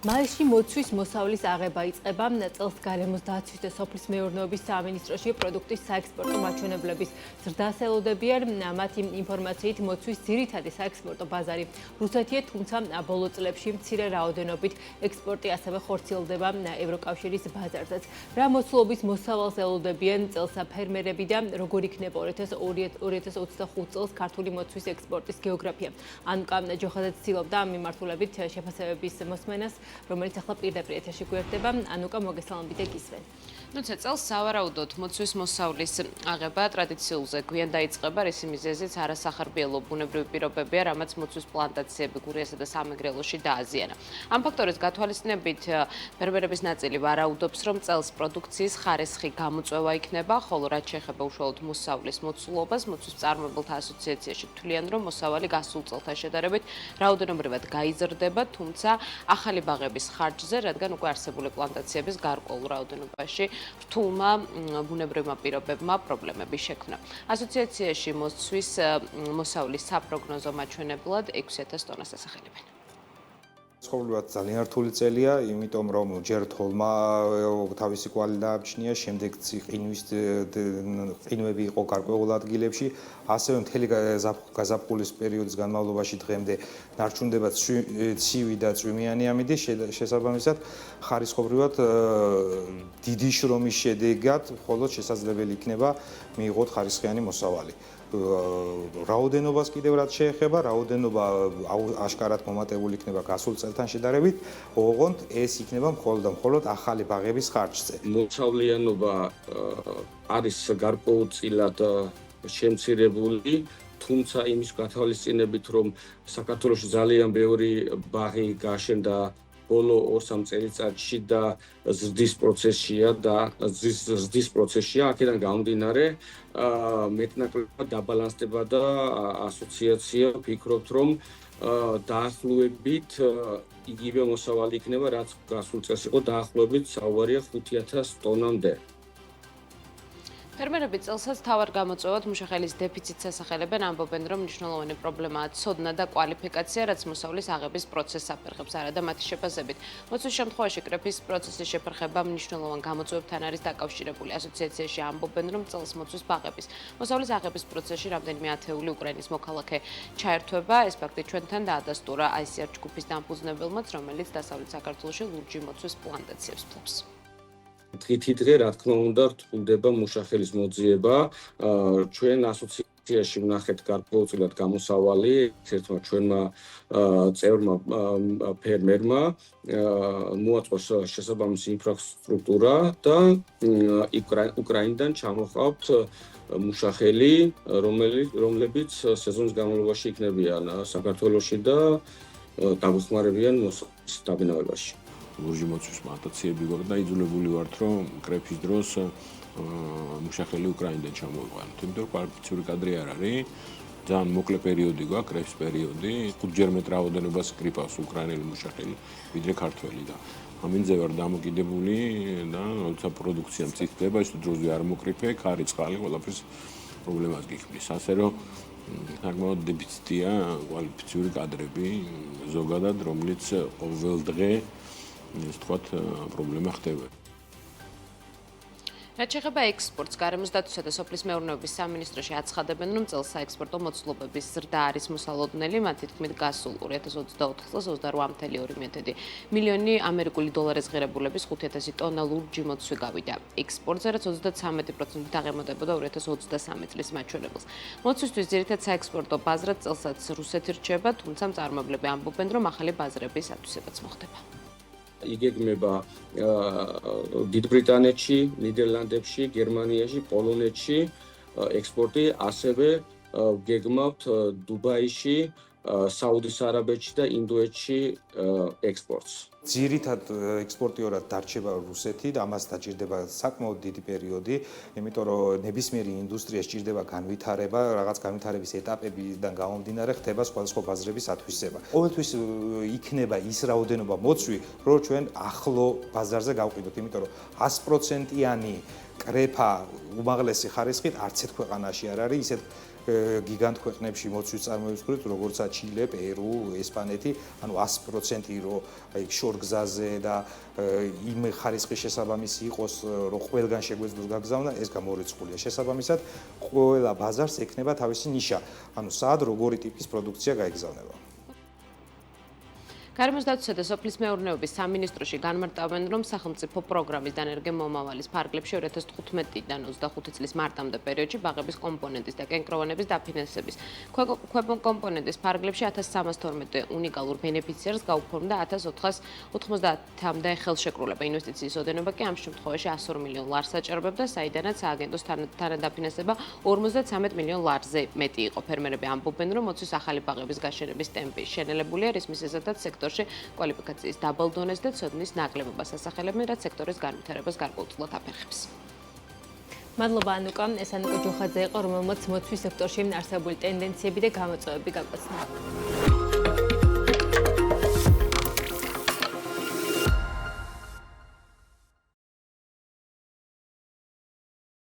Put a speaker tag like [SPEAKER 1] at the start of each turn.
[SPEAKER 1] მაისში მოცვის მოსავლის აღება იწყება წელს გარემოს დაცვის და სოფლის მეურნეობის სამინისტროში პროდუქტის საექსპორტო მაჩვენებლების ზრდას ელოდებიან. მათი ინფორმაციით მოცვის ძირითადი საექსპორტო ბაზარი რუსეთია, თუმცა ბოლო წლებში მცირე რაოდენობით ექსპორტი ასევე ხორციელდება ევროკავშირის ბაზარზეც. რა მოცულობის მოსავალს ელოდებიან წელს ფერმერები და როგორ იქნება 2025 წელს ქართული მოცვის ექსპორტის გეოგრაფია. ანუკა ჯოხაძე ცდილობდა ამ მიმართულებით შეფასებების მოსმენას, რომელიც ახლა პირდაპირ ეთერში გვერდება. ანუკა, მოგესალმებით და გისმენ.
[SPEAKER 2] ნუცე წელს სავარაუდოდ მოცვის მოსავლის აღება ტრადიციულზე გვიან დაიწყება, რის მიზეზიც არასახარბიელო ბუნებრივი პირობებია, რამაც მოცვის პლანტაციები გურიასა და სამეგრელოში დააზიანა. ამ ფაქტორის გათვალისწინებით ფერმერების ნაწილი ვარაუდობს, რომ წელს პროდუქციის ხარისხი გამოწვევა იქნება, ხოლო რაც შეეხება უშუალოდ მოსავლის მოცულობას, მოცვის მწარმოებელთა ასოციაციაში თვლიან, რომ მოსავალი გასულ წელთან შედარებით რაოდენობრივად გაიზრდება, თუმცა ახალი ბაღების ხარჯზე, რადგან უკვე არსებული პლანტაციების გარკვეულ რაოდენობაში რთულმა ბუნებრივმა პირობებმა პრობლემები შექმნა. ასოციაციაში მოცვის მოსავლის საპროგნოზო მაჩვენებლად 6000 ტონას ასახელებენ.
[SPEAKER 3] ცხოვრებად ძალიან რთული წელია, იმიტომ რომ ჯერ თოლმა თავისი კვალი დააბჩნია, შემდეგ ყინვები იყო გარკვეულ ადგილებში, ასევე მთელი გაზაფხულის პერიოდის განმავლობაში დღემდე დარჩუნდება ცივი და წვიმიანი ამინდი, შესაბამისად ხარისხობრივად დიდი შრომის შედეგად მხოლოდ შესაძლებელი იქნება მიიღოთ ხარისხიანი მოსავალი. რაოდენობას კიდევ რაც შეეხება, რაოდენობა აშკარად მომატებული იქნება გასულ წელთან შედარებით, ოღონდ ეს იქნება მხოლოდ ახალი ბაღების ხარჯზე.
[SPEAKER 4] მოსავლიანობა არის გარკვეულწილად შემცირებული, თუმცა იმის გათვალისწინებით, რომ საქართველოში ძალიან ბევრი ბაღი გაშენდა ბოლო 2-3 წელიწადში და ზრდის პროცესშია, აქედან გამომდინარე, მეტნაკლებად დაბალანსდება და ასოციაცია ვფიქრობთ, რომ დაახლოებით იგივე მოსავალი იქნება, რაც გასულ წელს იყო, დაახლოებით საუბარია 5000 ტონამდე.
[SPEAKER 2] ფერმერები წელსაც თავარ გამოწვევად მუშახელის დეფიციტს ასახელებენ, ამბობენ, რომ მნიშვნელოვანი პრობლემაა ცოდნა და კვალიფიკაცია, რაც მოსავლის აღების პროცესს აფერხებს, არა და მათი შეფასებით. მოცვის შემთხვევაში კრეფის პროცესის შეფერხება მნიშვნელოვან გამოწვევებთან არის დაკავშირებული. ასოციაციაში ამბობენ, რომ წელს მოცვის ბაღების მოსავლის აღების პროცესში რამდენიმე ათეული უკრაინის მოქალაქე ჩაერთვება. ეს ფაქტი ჩვენთან დაადასტურა ICR ჯგუფის დამფუძნებელმაც, რომელიც დასავლეთ საქართველოში ლურჯი მოცვის პლანტაციებს ფლობს.
[SPEAKER 4] დღითიდღე, რა თქმა უნდა, რთულდება მუშახელის მოძიება. ჩვენ ასოციაციაში ვნახეთ გარკვეულწილად გამოსავალი ერთმა ჩვენმა წევრმა ფერმერმა მოაწყოს შესაბამისი ინფრასტრუქტურა და უკრაინიდან ჩამოჰყავთ მუშახელი, რომლებიც სეზონის განმავლობაში იქნებიან საქართველოში და დაგვეხმარებიან მოსავლის დაბინავებაში.
[SPEAKER 5] ლურჯი მოცვის პლანტაციები გვაქვს და იძულებული ვართ, რომ კრეფის დროს მუშახელი უკრაინიდან ჩამოვიყვანოთ. იმიტომ რომ კვალიფიციური კადრი არ არის, ძალიან მოკლე პერიოდი გვაქვს, კრეფის პერიოდი, 5-ჯერ მეტ რაოდენობას კრიფავს უკრაინელი მუშახელი, ვიდრე ქართველი და ამინზე ვარ დამოკიდებული და როცა პროდუქცია მწიფდება, ის დროზე არ მოკრიფე, ქარი, წყალი, ყველაფერს პრობლემას გიქმნის. ასე რომ საკმაოდ დეფიციტია კვალიფიციური კადრები ზოგადად, რომელიც ყოველ დღე ეს თქვათ პრობლემა ხდება.
[SPEAKER 2] რაც შეეხება ექსპორტს, გარემოს დაცვისა და სოფლის მეურნეობის სამინისტროში აცხადებენ, რომ წელს საექსპორტო მოცულობების ზრდა არის მოსალოდნელი, მათი თქმით გასულ 2024 წელს 28,2 მილიონი ამერიკული დოლარის ღირებულების 5000 ტონა ლურჯი მოცვი გავიდა ექსპორტზე, რაც 33%-ით აღემატებოდა 2023 წლის მაჩვენებელს. მოცვისთვის ძირითად საექსპორტო ბაზრად წელსაც რუსეთი რჩება, თუმცა მწარმოებლები ამბობენ, რომ ახალი ბაზრების ათვისებაც მოხდება.
[SPEAKER 4] იგეგმება დიდ ბრიტანეთში, ნიდერლანდებში, გერმანიაში, პოლონეთში ექსპორტი, ასევე გეგმავთ დუბაიში, საუდის არაბეთში და ინდოეთში ექსპორტს.
[SPEAKER 3] ძირითად ექსპორტიორად დარჩება რუსეთი და ამას დაჭირდება საკმაოდ დიდი პერიოდი, იმიტომ რომ ნებისმიერი ინდუსტრია სჭირდება განვითარება, რაღაც განვითარების ეტაპებიდან გამომდინარე ხდება სხვადასხვა ბაზრების ათვისება. ყოველთვის იქნება ის რაოდენობა მოცვი, რომ ჩვენ ახლო ბაზარზე გავყიდოთ, იმიტომ რომ 100%-იანი კრეფა უმაღლესი ხარისხით არც ერთ ქვეყანაში არ არის, ისეთ გიგანტ ქვეყნებში მოცვის წარმოების მხრივ, როგორცაა ჩილე, პერუ, ესპანეთი, ანუ 100% რო აი შორგზაზე და იმ ხარისხის შესაბამისი იყოს, რომ ყველგან შეგვეძლოს გაგზავნა, ეს გამორიცხულია. შესაბამისად, ყველა ბაზარს ექნება თავისი ნიშა, ანუ სად როგორი ტიპის პროდუქცია გაიგზავნება.
[SPEAKER 2] გარემოს დაცვისა და სოფლის მეურნეობის სამინისტროში განმარტავენ, რომ სახელმწიფო პროგრამის დანერგემომავალის ფარგლებში 2015-დან 25 წლის მარტამდე პერიოდში ბაღების კომპონენტის და კენკროვანების დაფინანსების კომპონენტის ფარგლებში 1312 უნიკალურ ბენეფიციარს გაუფორმდა 1490-მდე ხელშეკრულება. ინვესტიციის ოდენობა კი ამ შემთხვევაში 102 მილიონ ლარს აჭარბებდა, საიდანაც სააგენტოს თანადაფინანსება 53 მილიონ ლარზე მეტი იყო. ფერმერები ამბობენ, რომ მოცვის ახალი ბაღების გაშენების ტემპი შენელებულია, რის მიზეზადაც სექტორში კვალიფიკაციის დაბალ დონეს და ცოდნის ნაკლებობას ასახელებენ, რაც სექტორის განვითარებას გარკვეულწილად აფერხებს.
[SPEAKER 1] მადლობა ანუკა, ეს ანუკა ჯოხაძე იყო, რომელმაც მოცვის სექტორში არსებული ტენდენციები და გამოწვევები გაგვაცნო.